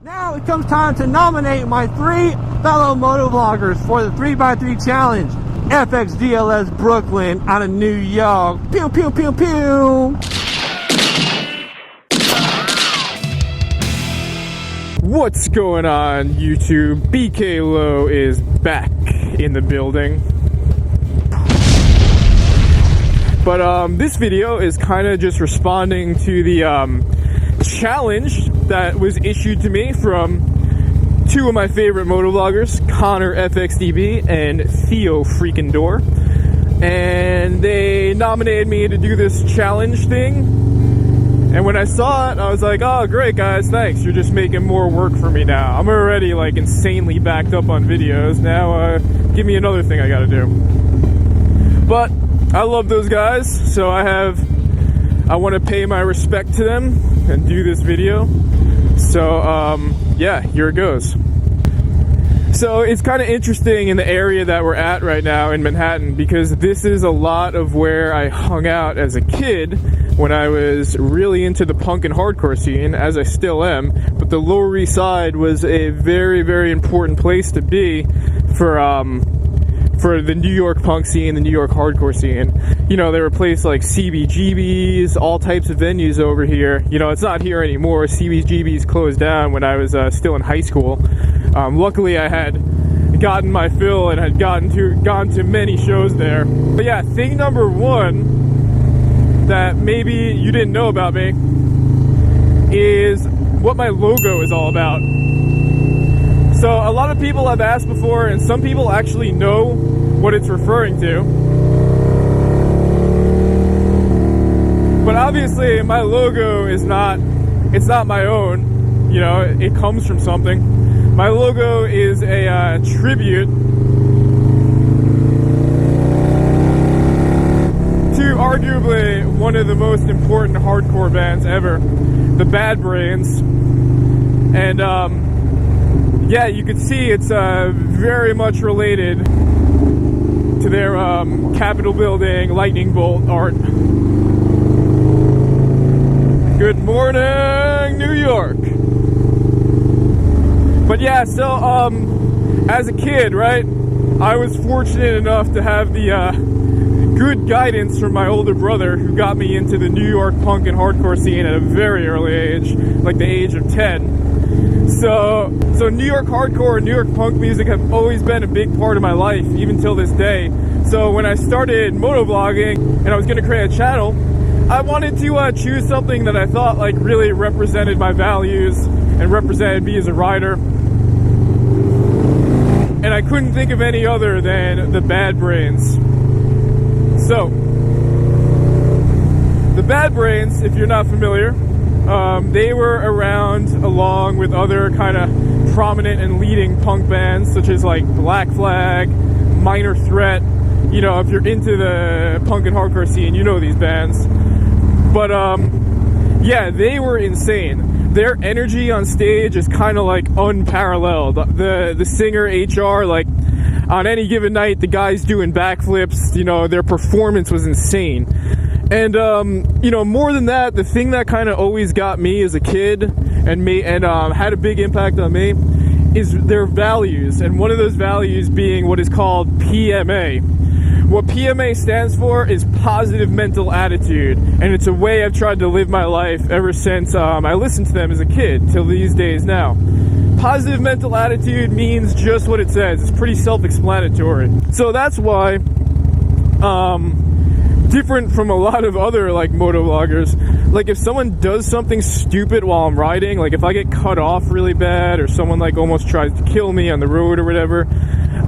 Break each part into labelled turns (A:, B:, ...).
A: Now it comes time to nominate my 3 fellow motovloggers for the 3x3 challenge. FXDLSBROOKLYN out of New York. Pew, pew, pew, pew.
B: What's going on, YouTube? BK Low is back in the building. But this video is kind of just responding to the challenge that was issued to me from 2 of my favorite motovloggers, Connor FXDB and Theo freaking Door. And they nominated me to do this challenge thing. And when I saw it, I was like, oh, great, guys, thanks. You're just making more work for me now. I'm already, like, insanely backed up on videos. Now, give me another thing I gotta do. But I love those guys, so I want to pay my respect to them and do this video. So, yeah, here it goes. So it's kind of interesting in the area that we're at right now in Manhattan, because this is a lot of where I hung out as a kid when I was really into the punk and hardcore scene, as I still am. But the Lower East Side was a very, very important place to be for the New York punk scene, the New York hardcore scene. You know, there were places like CBGB's, all types of venues over here. You know, it's not here anymore. CBGB's closed down when I was still in high school. Luckily, I had gotten my fill and had gone to many shows there. But yeah, thing number 1 that maybe you didn't know about me is what my logo is all about. So a lot of people have asked before, and some people actually know what it's referring to. But obviously my logo is it's not my own. You know, it comes from something. My logo is a tribute to arguably one of the most important hardcore bands ever, the Bad Brains. And yeah, you can see it's very much related to their Capitol building lightning bolt art. Good morning, New York. But yeah, so as a kid, right, I was fortunate enough to have the good guidance from my older brother, who got me into the New York punk and hardcore scene at a very early age, like the age of 10. So New York hardcore and New York punk music have always been a big part of my life, even till this day. So when I started motovlogging and I was going to create a channel, I wanted to choose something that I thought like really represented my values and represented me as a rider. And I couldn't think of any other than the Bad Brains. So, the Bad Brains, if you're not familiar, they were around along with other kind of prominent and leading punk bands, such as like Black Flag, Minor Threat. You know, if you're into the punk and hardcore scene, you know these bands. But yeah, they were insane. Their energy on stage is kind of like unparalleled. The singer HR, like on any given night, the guy's doing backflips. You know, their performance was insane. And you know, more than that, the thing that kind of always got me as a kid and had a big impact on me is their values. And one of those values being what is called PMA. What PMA stands for is positive mental attitude, and it's a way I've tried to live my life ever since I listened to them as a kid till these days now. Positive mental attitude means just what it says. It's pretty self-explanatory. So that's why, different from a lot of other like motovloggers, like if someone does something stupid while I'm riding, like if I get cut off really bad or someone like almost tries to kill me on the road or whatever,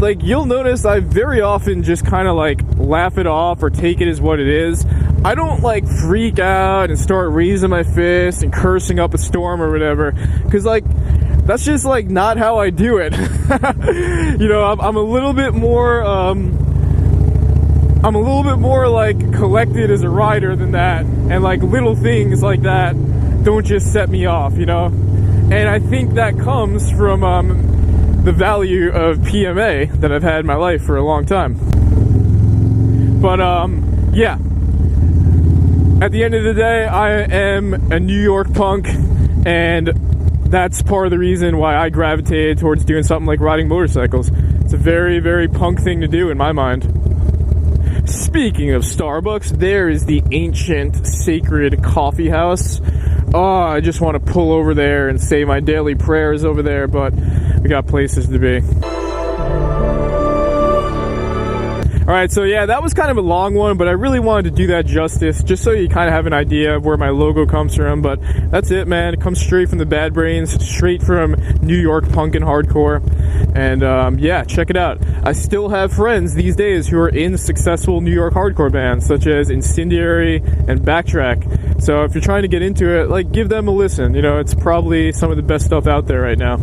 B: like you'll notice I very often just kind of like laugh it off or take it as what it is. I don't like freak out and start raising my fist and cursing up a storm or whatever, because like that's just like not how I do it. You know, I'm a little bit more like collected as a rider than that, and like little things like that don't just set me off, you know. And I think that comes from the value of PMA that I've had in my life for a long time. But yeah, at the end of the day, I am a New York punk, and that's part of the reason why I gravitated towards doing something like riding motorcycles. It's a very, very punk thing to do in my mind. Speaking of Starbucks, there is the ancient sacred coffee house. Oh, I just want to pull over there and say my daily prayers over there, but we got places to be. Alright, so yeah, that was kind of a long one, but I really wanted to do that justice, just so you kind of have an idea of where my logo comes from. But that's it, man. It comes straight from the bad brains, straight from New York punk and hardcore. And yeah, check it out. I still have friends these days who are in successful New York hardcore bands, such as Incendiary and Backtrack. So if you're trying to get into it, like, give them a listen. You know, it's probably some of the best stuff out there right now.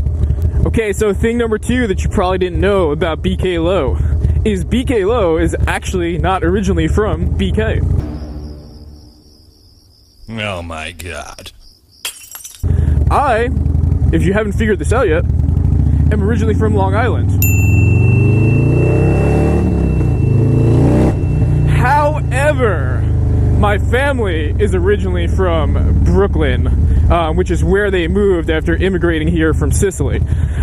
B: Okay, so thing number 2 that you probably didn't know about BK Low is BK Low is actually not originally from BK.
C: Oh my god.
B: I, if you haven't figured this out yet, am originally from Long Island. However, my family is originally from Brooklyn, which is where they moved after immigrating here from Sicily.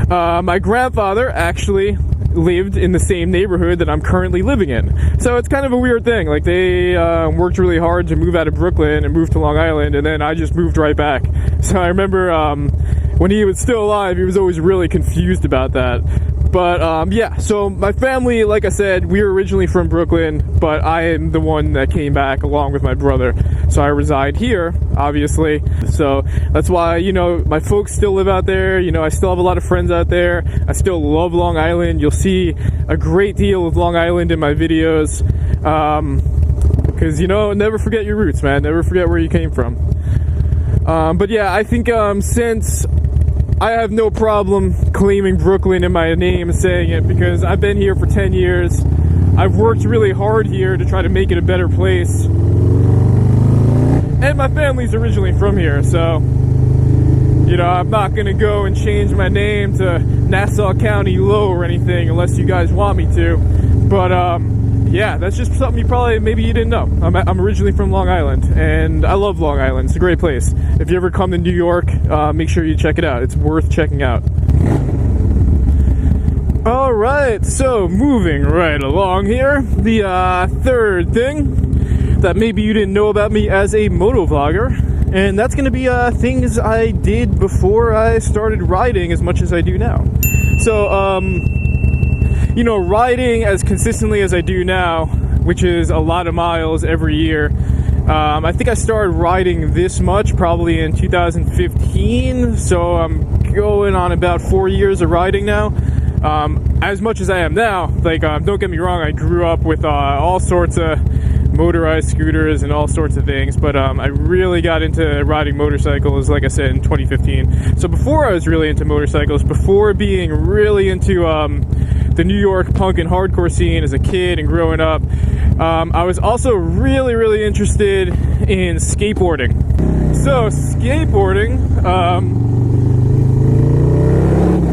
B: My grandfather actually lived in the same neighborhood that I'm currently living in. So it's kind of a weird thing. Like, they worked really hard to move out of Brooklyn and move to Long Island, and then I just moved right back. So I remember when he was still alive, he was always really confused about that. But yeah, so my family, like I said, we were originally from Brooklyn, but I am the one that came back along with my brother. So I reside here, obviously. So that's why, you know, my folks still live out there. You know, I still have a lot of friends out there. I still love Long Island. You'll see a great deal of Long Island in my videos. Because, you know, never forget your roots, man. Never forget where you came from. But yeah, I think since I have no problem claiming Brooklyn in my name and saying it, because I've been here for 10 years. I've worked really hard here to try to make it a better place. And my family's originally from here, so, you know, I'm not going to go and change my name to Nassau County Low or anything unless you guys want me to. But, yeah, that's just something maybe you didn't know. I'm originally from Long Island, and I love Long Island. It's a great place. If you ever come to New York, make sure you check it out. It's worth checking out. Alright, so moving right along here, the third thing that maybe you didn't know about me as a motovlogger, and that's going to be things I did before I started riding as much as I do now. So, you know, riding as consistently as I do now, which is a lot of miles every year, I think I started riding this much probably in 2015, so I'm going on about 4 years of riding now. As much as I am now, like, don't get me wrong, I grew up with all sorts of motorized scooters and all sorts of things, but I really got into riding motorcycles, like I said, in 2015. So before I was really into motorcycles, before being really into the New York punk and hardcore scene as a kid and growing up, I was also really, really interested in skateboarding. So skateboarding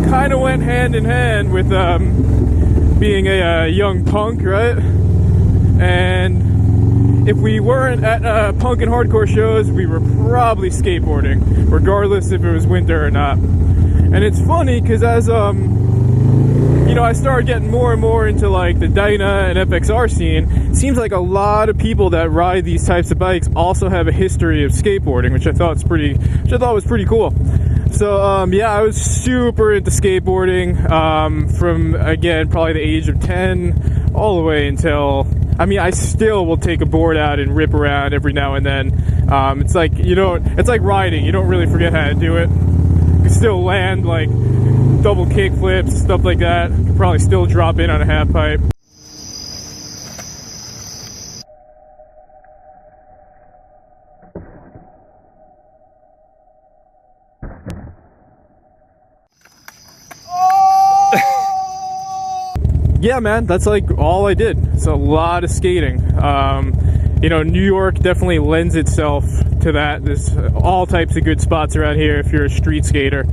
B: kind of went hand in hand with being a young punk, right? And if we weren't at punk and hardcore shows, we were probably skateboarding, regardless if it was winter or not. And it's funny because as you know, I started getting more and more into like the Dyna and FXR scene. It seems like a lot of people that ride these types of bikes also have a history of skateboarding, which I thought was pretty cool. So yeah, I was super into skateboarding from, again, probably the age of 10 all the way until, I mean, I still will take a board out and rip around every now and then. It's like, it's like riding. You don't really forget how to do it. You still land like double kick flips, stuff like that. You can probably still drop in on a half pipe. Yeah, man, that's like all I did. It's a lot of skating. You know, New York definitely lends itself to that. There's all types of good spots around here if you're a street skater.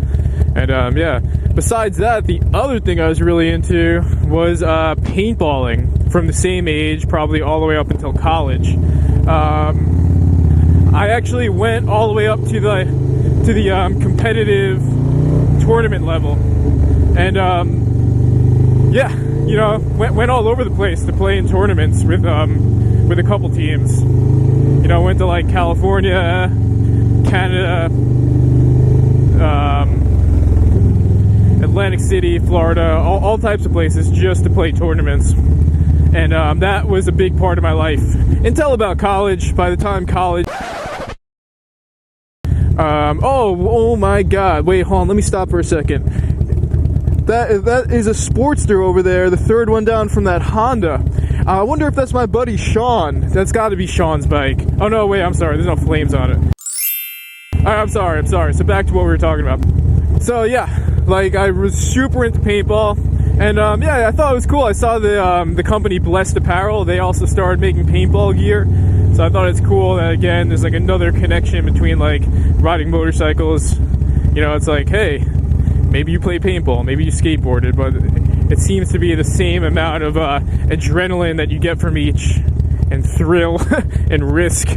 B: And yeah, besides that, the other thing I was really into was paintballing from the same age, probably all the way up until college. I actually went all the way up to the competitive tournament level. And yeah, you know, went all over the place to play in tournaments with a couple teams. You know, went to like California, Canada, Atlantic City, Florida, all types of places just to play tournaments. And that was a big part of my life until about college. By the time college, oh my God! Wait, hold on. Let me stop for a second. That is a Sportster over there, the third one down from that Honda. I wonder if that's my buddy Sean. That's got to be Sean's bike. Oh no, wait, I'm sorry. There's no flames on it. Alright, I'm sorry. So back to what we were talking about. So yeah, like I was super into paintball. And yeah, I thought it was cool. I saw the company Blessed Apparel. They also started making paintball gear. So I thought it's cool that, again, there's like another connection between like riding motorcycles. You know, it's like, hey, maybe you play paintball, maybe you skateboarded, but it seems to be the same amount of adrenaline that you get from each, and thrill and risk.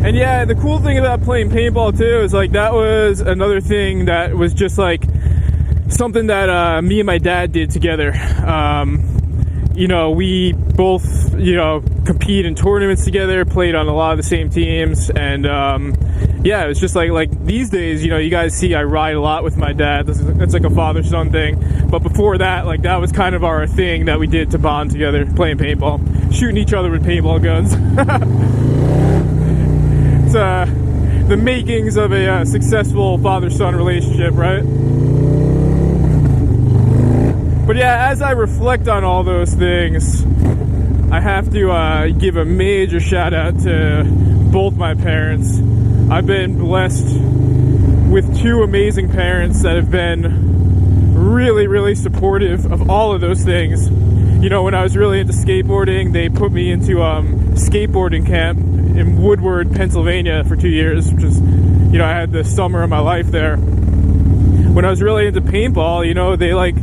B: And yeah, the cool thing about playing paintball too is like that was another thing that was just like something that me and my dad did together. You know, we both, you know, compete in tournaments together, played on a lot of the same teams, and yeah, it was just like these days, you know, you guys see I ride a lot with my dad. It's like a father-son thing. But before that, like that was kind of our thing that we did to bond together, playing paintball, shooting each other with paintball guns. It's the makings of a successful father-son relationship, right? But yeah, as I reflect on all those things, I have to give a major shout out to both my parents. I've been blessed with two amazing parents that have been really, really supportive of all of those things. You know, when I was really into skateboarding, they put me into skateboarding camp in Woodward, Pennsylvania for 2 years, which is, you know, I had the summer of my life there. When I was really into paintball, you know, they like,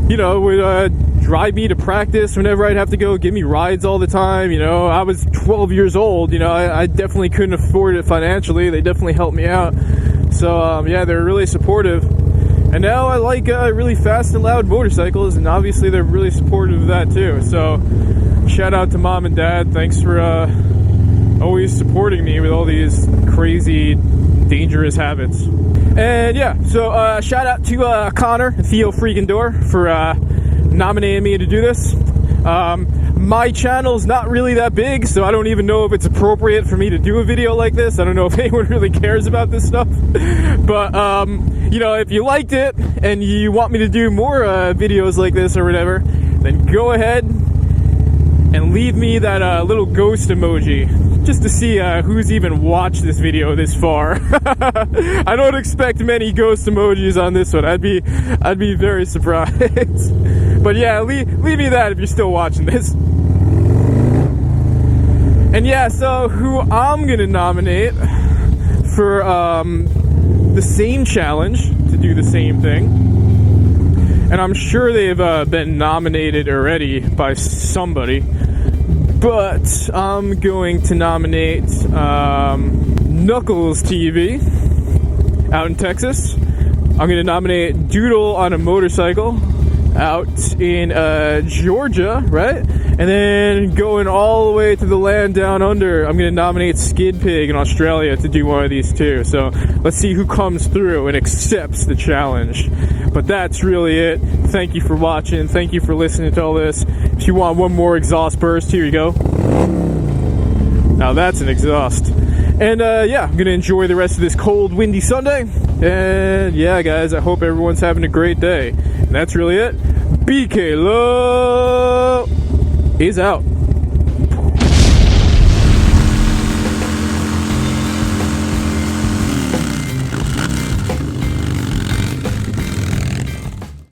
B: you know, would drive me to practice whenever I'd have to go, give me rides all the time. You know, I was 12 years old, you know, I definitely couldn't afford it financially. They definitely helped me out. So, yeah, they're really supportive. And now I like really fast and loud motorcycles, and obviously they're really supportive of that too. So, shout out to Mom and Dad. Thanks for always supporting me with all these crazy, dangerous habits. And yeah, so shout out to Connor and Theo Freakendor for nominating me to do this. My channel's not really that big, so I don't even know if it's appropriate for me to do a video like this. I don't know if anyone really cares about this stuff. But, you know, if you liked it and you want me to do more videos like this or whatever, then go ahead and leave me that little ghost emoji, just to see who's even watched this video this far. I don't expect many ghost emojis on this one. I'd be very surprised. But yeah, leave me that if you're still watching this. And yeah, so who I'm gonna nominate for the same challenge to do the same thing, and I'm sure they've been nominated already by somebody, but I'm going to nominate Knuckles TV out in Texas. I'm going to nominate Doodle on a Motorcycle out in Georgia, right? And then going all the way to the land down under, I'm going to nominate Skid Pig in Australia to do one of these two. So let's see who comes through and accepts the challenge. But that's really it. Thank you for watching. Thank you for listening to all this. If you want one more exhaust burst, here you go. Now that's an exhaust. And yeah, I'm going to enjoy the rest of this cold, windy Sunday. And yeah, guys, I hope everyone's having a great day. And that's really it. BK Low is out.